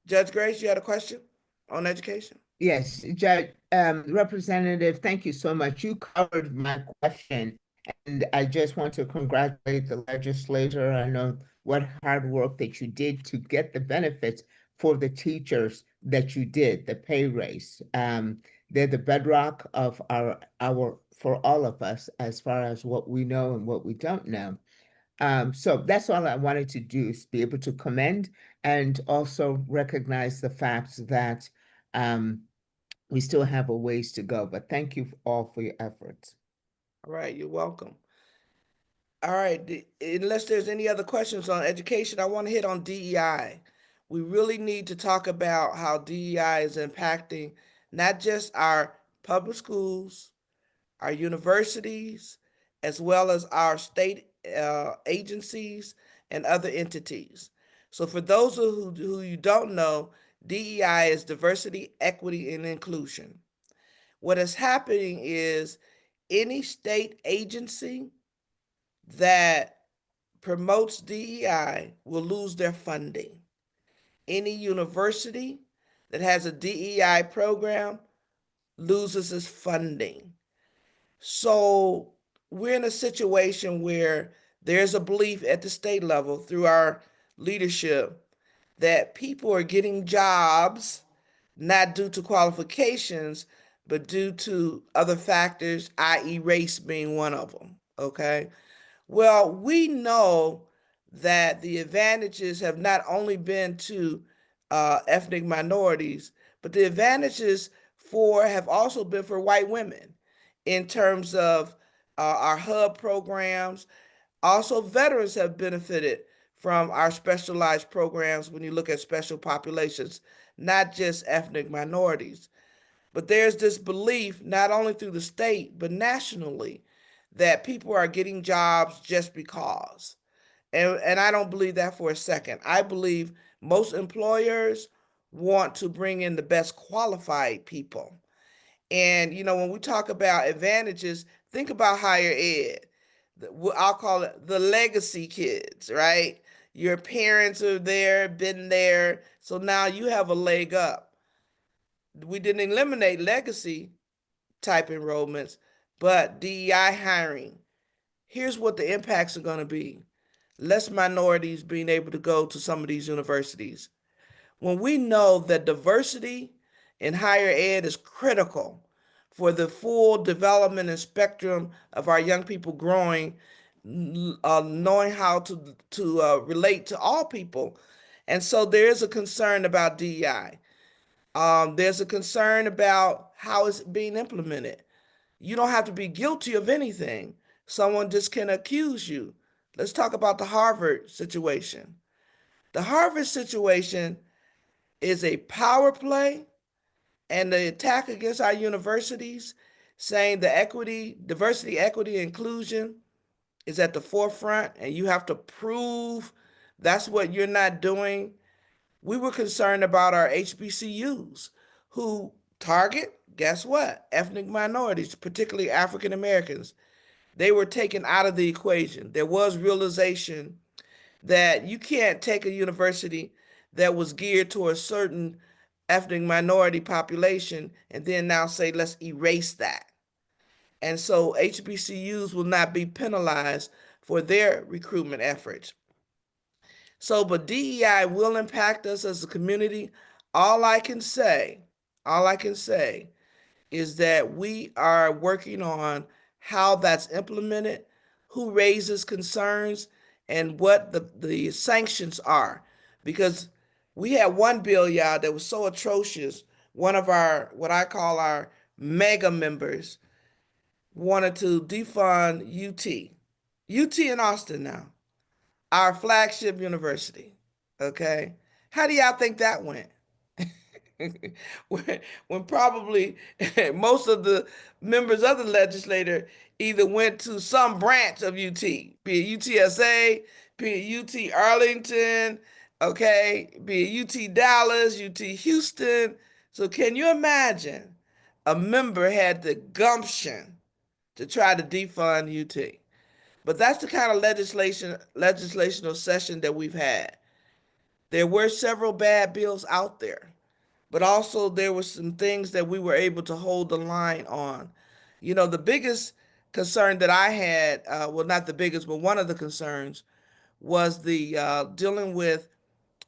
Judge Grace, you had a question on education? Yes, Judge, Representative, thank you so much. You covered my question, and I just want to congratulate the legislator. I know what hard work that you did to get the benefits for the teachers that you did, the pay raise. They're the bedrock of our for all of us as far as what we know and what we don't know. So that's all I wanted to do, is be able to commend and also recognize the fact that we still have a ways to go, but thank you all for your efforts. All right, you're welcome. All right, unless there's any other questions on education, I want to hit on DEI. We really need to talk about how DEI is impacting not just our public schools, our universities, as well as our state agencies and other entities. So for those who you don't know, DEI is diversity, equity, and inclusion. What is happening is any state agency that promotes DEI will lose their funding. Any university that has a DEI program loses its funding. So we're in a situation where there's a belief at the state level through our leadership that people are getting jobs not due to qualifications, but due to other factors, i.e., race being one of them. Okay. Well, we know that the advantages have not only been to ethnic minorities, but the advantages have also been for white women in terms of our hub programs. Also, veterans have benefited from our specialized programs when you look at special populations, not just ethnic minorities. But there's this belief, not only through the state, but nationally, that people are getting jobs just because. And I don't believe that for a second. I believe most employers want to bring in the best qualified people. And, when we talk about advantages, think about higher ed. I'll call it the legacy kids, right? Your parents are there, been there. So now you have a leg up. We didn't eliminate legacy type enrollments, but DEI hiring. Here's what the impacts are going to be: less minorities being able to go to some of these universities. When we know that diversity in higher ed is critical for the full development and spectrum of our young people growing, knowing how to relate to all people. And so there is a concern about DEI. There's a concern about how it's being implemented. You don't have to be guilty of anything. Someone just can accuse you. Let's talk about the Harvard situation. The Harvard situation is a power play and the attack against our universities, saying the equity, diversity, equity, inclusion is at the forefront, and you have to prove that's what you're not doing. We were concerned about our HBCUs who target, guess what? Ethnic minorities, particularly African Americans. They were taken out of the equation. There was realization that you can't take a university that was geared to a certain ethnic minority population and then now say, let's erase that. And so HBCUs will not be penalized for their recruitment efforts. So, but DEI will impact us as a community. All I can say, all I can say is that we are working on how that's implemented, who raises concerns, and what the sanctions are. Because we had one bill, y'all, that was so atrocious. One of our, what I call our mega members, wanted to defund UT. UT in Austin now, our flagship university. Okay. How do y'all think that went? when probably most of the members of the legislature either went to some branch of UT, be it UTSA, be it UT Arlington, okay, be it UT Dallas, UT Houston. So can you imagine a member had the gumption to try to defund UT? But that's the kind of legislational session that we've had. There were several bad bills out there, but also there were some things that we were able to hold the line on. You know, the biggest concern that I had, well, not the biggest, but one of the concerns was the dealing with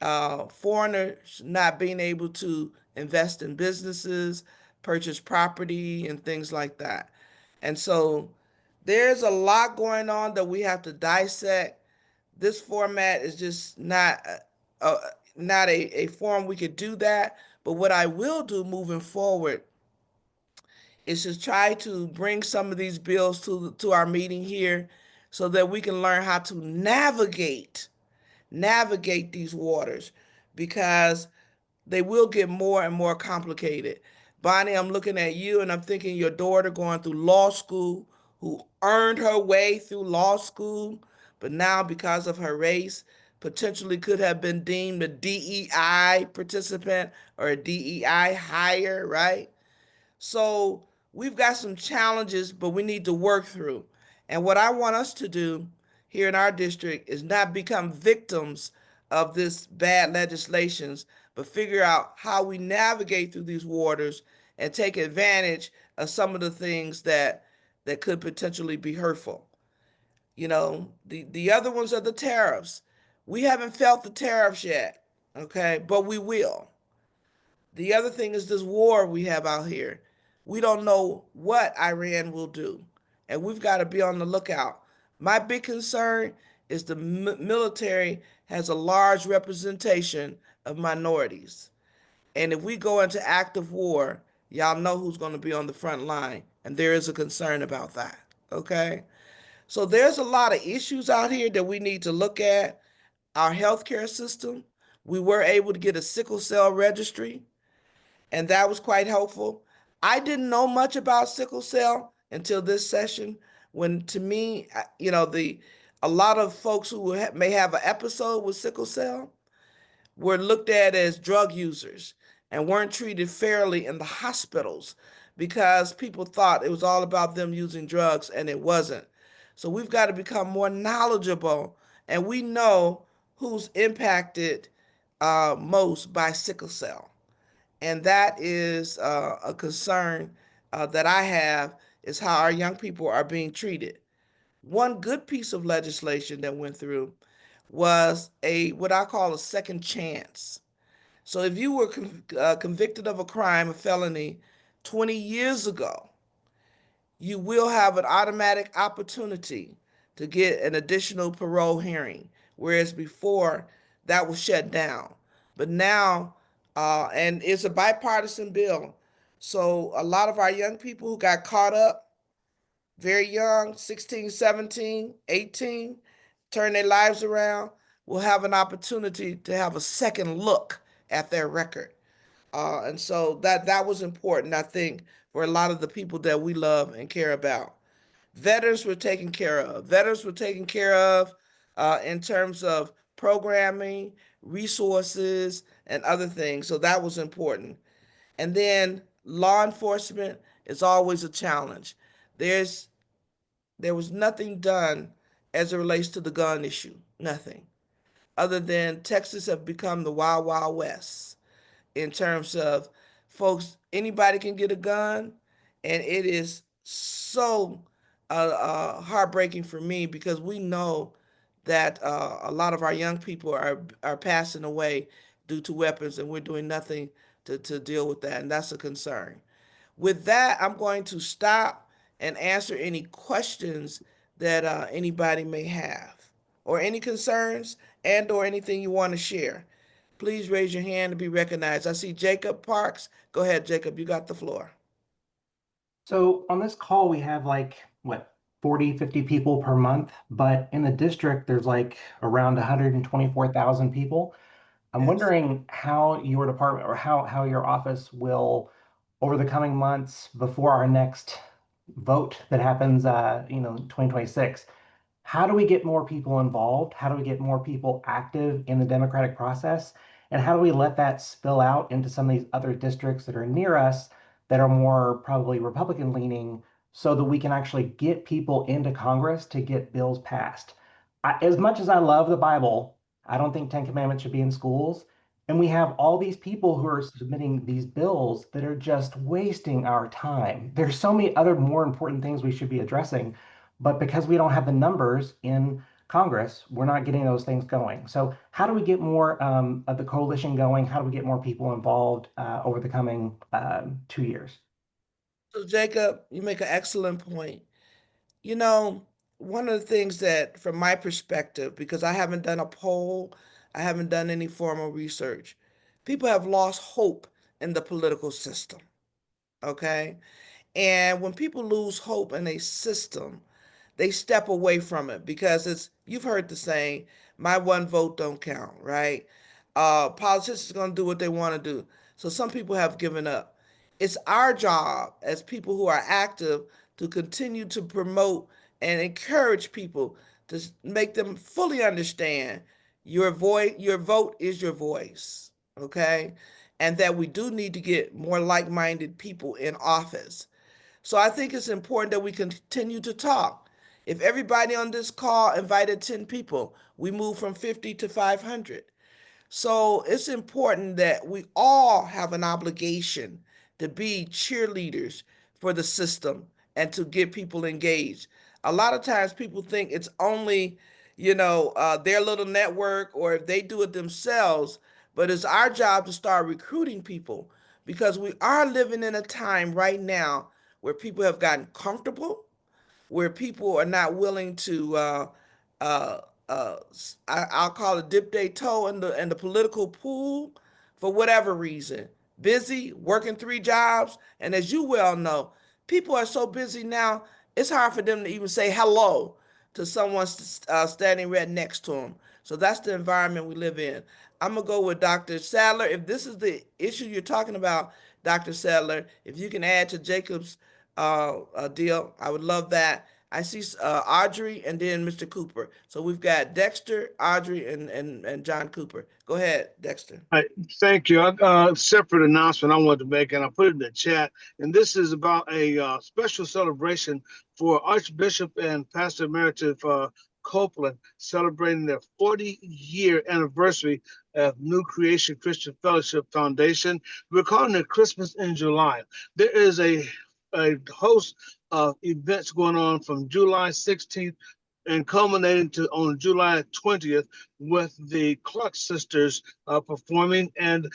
foreigners not being able to invest in businesses, purchase property, and things like that. And so there's a lot going on that we have to dissect. This format is just uh, not a forum we could do that. But what I will do moving forward is to try to bring some of these bills to our meeting here so that we can learn how to navigate these waters, because they will get more and more complicated. Bonnie, I'm looking at you and I'm thinking your daughter going through law school, who earned her way through law school, but now because of her race, potentially could have been deemed a DEI participant or a DEI hire, right? So we've got some challenges, but we need to work through. And what I want us to do here in our district is not become victims of this bad legislations, but figure out how we navigate through these waters and take advantage of some of the things that could potentially be hurtful. You know, the other ones are the tariffs. We haven't felt the tariffs yet, okay, but we will. The other thing is this war we have out here. We don't know what Iran will do, and we've got to be on the lookout. My big concern is the military has a large representation of minorities. And if we go into active war, y'all know who's going to be on the front line, and there is a concern about that. Okay? So there's a lot of issues out here that we need to look at. Our healthcare system, we were able to get a sickle cell registry, and that was quite helpful. I didn't know much about sickle cell until this session, when to me, you know, the a lot of folks who may have an episode with sickle cell were looked at as drug users and weren't treated fairly in the hospitals because people thought it was all about them using drugs, and it wasn't. So we've got to become more knowledgeable, and we know who's impacted most by sickle cell. And that is a concern that I have, is how our young people are being treated. One good piece of legislation that went through was a what I call a second chance. So if you were convicted of a crime, a felony, 20 years ago, you will have an automatic opportunity to get an additional parole hearing, whereas before that was shut down. But now, and it's a bipartisan bill, so a lot of our young people who got caught up very young, 16, 17, 18, turn their lives around, will have an opportunity to have a second look at their record. And so that was important, I think, for a lot of the people that we love and care about. Veterans were taken care of. Veterans were taken care of in terms of programming, resources, and other things. So that was important. And then law enforcement is always a challenge. There's there was nothing done as it relates to the gun issue. Nothing. Other than Texas have become the wild, wild west in terms of folks, anybody can get a gun. And it is so heartbreaking for me, because we know that a lot of our young people are passing away due to weapons, and we're doing nothing to deal with that. And that's a concern. With that, I'm going to stop and answer any questions that anybody may have, or any concerns and or anything you want to share. Please raise your hand to be recognized. I see Jacob Parks. Go ahead, Jacob. You got the floor. So on this call, we have like, what, 40, 50 people per month, but in the district, there's like around 124,000 people. I'm Yes. wondering how your department, or how your office will, over the coming months before our next vote that happens, 2026, how do we get more people involved? How do we get more people active in the democratic process? And how do we let that spill out into some of these other districts that are near us that are more probably Republican leaning, so that we can actually get people into Congress to get bills passed. As much as I love the Bible, I don't think 10 Commandments should be in schools. And we have all these people who are submitting these bills that are just wasting our time. There's so many other more important things we should be addressing, but because we don't have the numbers in Congress, we're not getting those things going. So how do we get more of the coalition going? How do we get more people involved over the coming 2 years? So Jacob, you make an excellent point. You know, one of the things that, from my perspective, because I haven't done a poll, I haven't done any formal research, people have lost hope in the political system. Okay. And when people lose hope in a system, they step away from it because it's, you've heard the saying, my one vote don't count, right? Politicians are going to do what they want to do. So some people have given up. It's our job as people who are active to continue to promote and encourage people to make them fully understand your vote is your voice, okay? And that we do need to get more like-minded people in office. So I think it's important that we continue to talk. If everybody on this call invited 10 people, we move from 50 to 500. So it's important that we all have an obligation to be cheerleaders for the system and to get people engaged. A lot of times people think it's only, their little network or if they do it themselves, but it's our job to start recruiting people because we are living in a time right now where people have gotten comfortable, where people are not willing to uh, I'll call it dip their toe in the political pool for whatever reason. Busy, working 3 jobs, and as you well know, people are so busy now, it's hard for them to even say hello to someone standing right next to them. So that's the environment we live in. I'm gonna go with Dr. Sadler. If this is the issue you're talking about, Dr. Sadler, if you can add to Jacob's deal, I would love that. I see Audrey and then Mr. Cooper. So we've got Dexter, Audrey, and John Cooper. Go ahead, Dexter. Thank you. Separate announcement I wanted to make, and I put it in the chat. And this is about a special celebration for Archbishop and Pastor Emeritus Copeland celebrating their 40-year anniversary of New Creation Christian Fellowship Foundation. We're calling it Christmas in July. There is a host of events going on from July 16th and culminating to on July 20th with the Clark sisters performing. And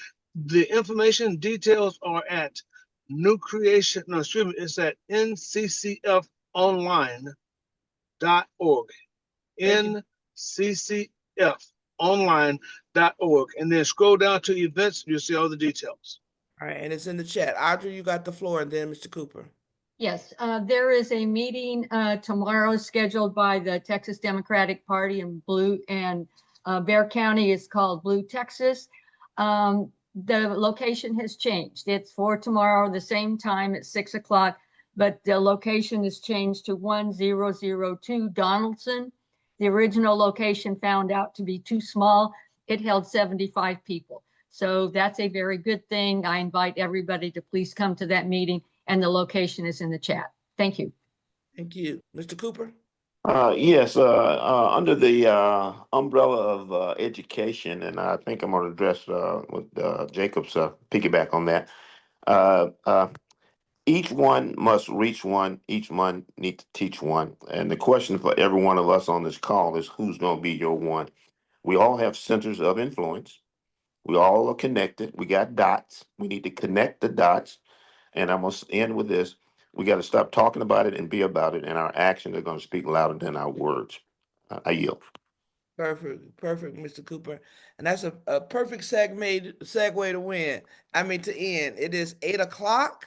the information details are at New Creation, no, excuse me, it's at nccfonline.org. nccfonline.org. And then scroll down to events, you'll see all the details. All right, and it's in the chat. Audrey, you got the floor, and then Mr. Cooper. Yes, there is a meeting tomorrow scheduled by the Texas Democratic Party in Blue and Bexar County. Is called Blue Texas. The location has changed. It's for tomorrow, the same time at 6 o'clock, but the location is changed to 1002 Donaldson. The original location found out to be too small. It held 75 people. So that's a very good thing. I invite everybody to please come to that meeting, and the location is in the chat. Thank you. Thank you. Mr. Cooper? Yes, under the umbrella of education, and I think I'm going to address with Jacob's piggyback on that. Each one must reach one, each one needs to teach one. And the question for every one of us on this call is who's going to be your one? We all have centers of influence. We all are connected. We got dots. We need to connect the dots. And I must end with this. We got to stop talking about it and be about it. And our actions are going to speak louder than our words. I yield. Perfect, Mr. Cooper. And that's a perfect segue to win. To end. It is 8 o'clock.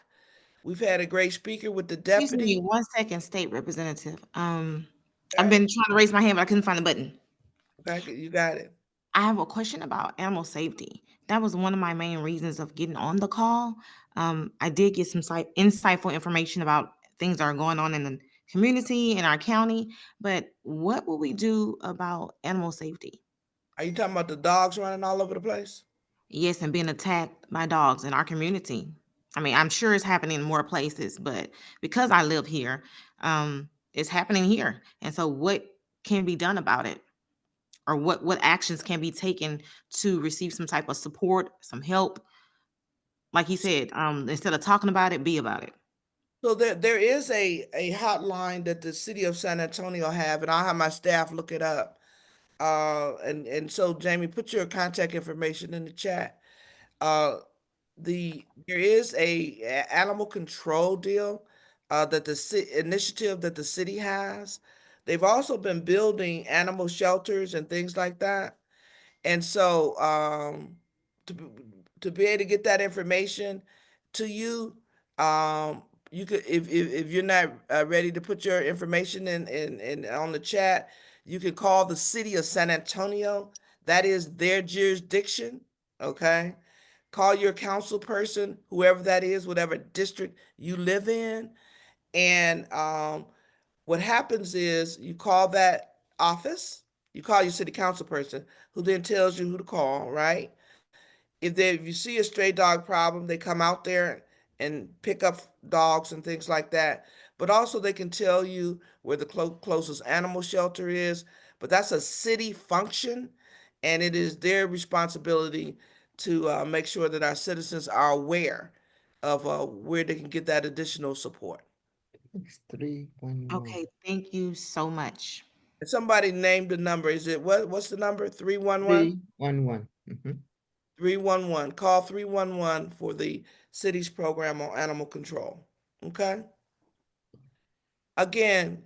We've had a great speaker with the deputy. Excuse me, 1 second, State Representative. I've been trying to raise my hand, but I couldn't find the button. Okay, you got it. I have a question about animal safety. That was one of my main reasons of getting on the call. I did get some insightful information about things that are going on in the community, in our county, but what will we do about animal safety? Are you talking about the dogs running all over the place? Yes, and being attacked by dogs in our community. I mean, I'm sure it's happening in more places, but because I live here, it's happening here. And so what can be done about it? Or what actions can be taken to receive some type of support, some help? Like he said, instead of talking about it, be about it. So there is a hotline that the city of San Antonio have, and I'll have my staff look it up. And so Jamie, put your contact information in the chat. Uh, there is a animal control deal that the initiative that the city has. They've also been building animal shelters and things like that. And so to to be able to get that information to you, um, you could if you're not ready to put your information in on the chat, you can call the city of San Antonio. That is their jurisdiction. Okay. Call your council person, whoever that is, whatever district you live in. And what happens is you call that office, you call your city council person, who then tells you who to call, right? If you see a stray dog problem, they come out there and pick up dogs and things like that. But also they can tell you where the closest animal shelter is. But that's a city function, and it is their responsibility to make sure that our citizens are aware of where they can get that additional support. It's 311. Okay, thank you so much. And somebody named the number. Is it what's the number? 311? 311. 311. Call 311 for the city's program on animal control. Okay? Again,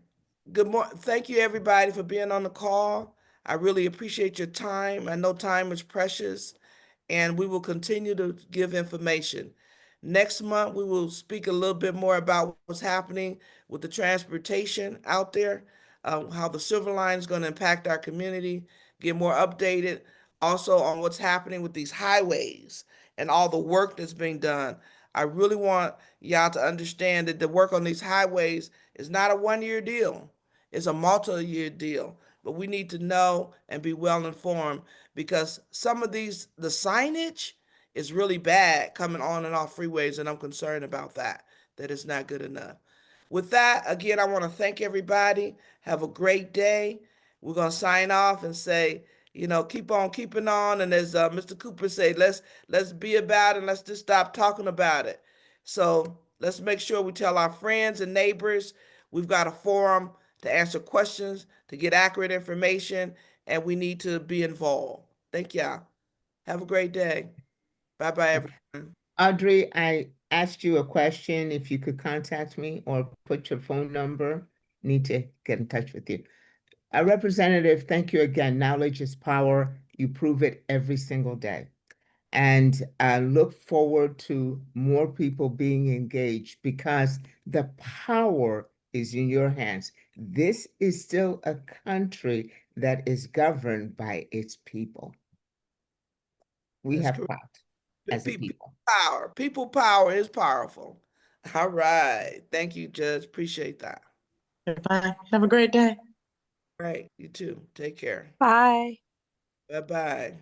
good morning. Thank you everybody for being on the call. I really appreciate your time. I know time is precious, and we will continue to give information. Next month, we will speak a little bit more about what's happening with the transportation out there, how the Silver Line is going to impact our community, get more updated also on what's happening with these highways and all the work that's being done. I really want y'all to understand that the work on these highways is not a 1-year deal. It's a multi-year deal. But we need to know and be well informed because some of the signage is really bad coming on and off freeways, and I'm concerned about that it's not good enough. With that, again, I want to thank everybody. Have a great day. We're going to sign off and say, keep on keeping on. And as Mr. Cooper said, let's be about it and let's just stop talking about it. So let's make sure we tell our friends and neighbors we've got a forum to answer questions, to get accurate information, and we need to be involved. Thank y'all. Have a great day. Bye-bye, everyone. Audrey, I asked you a question, if you could contact me or put your phone number. Need to get in touch with you. Representative, thank you again. Knowledge is power. You prove it every single day. And I look forward to more people being engaged because the power is in your hands. This is still a country that is governed by its people. We have power as a people. People power is powerful. All right. Thank you, Judge. Appreciate that. Bye. Have a great day. All right. You too. Take care. Bye. Bye-bye.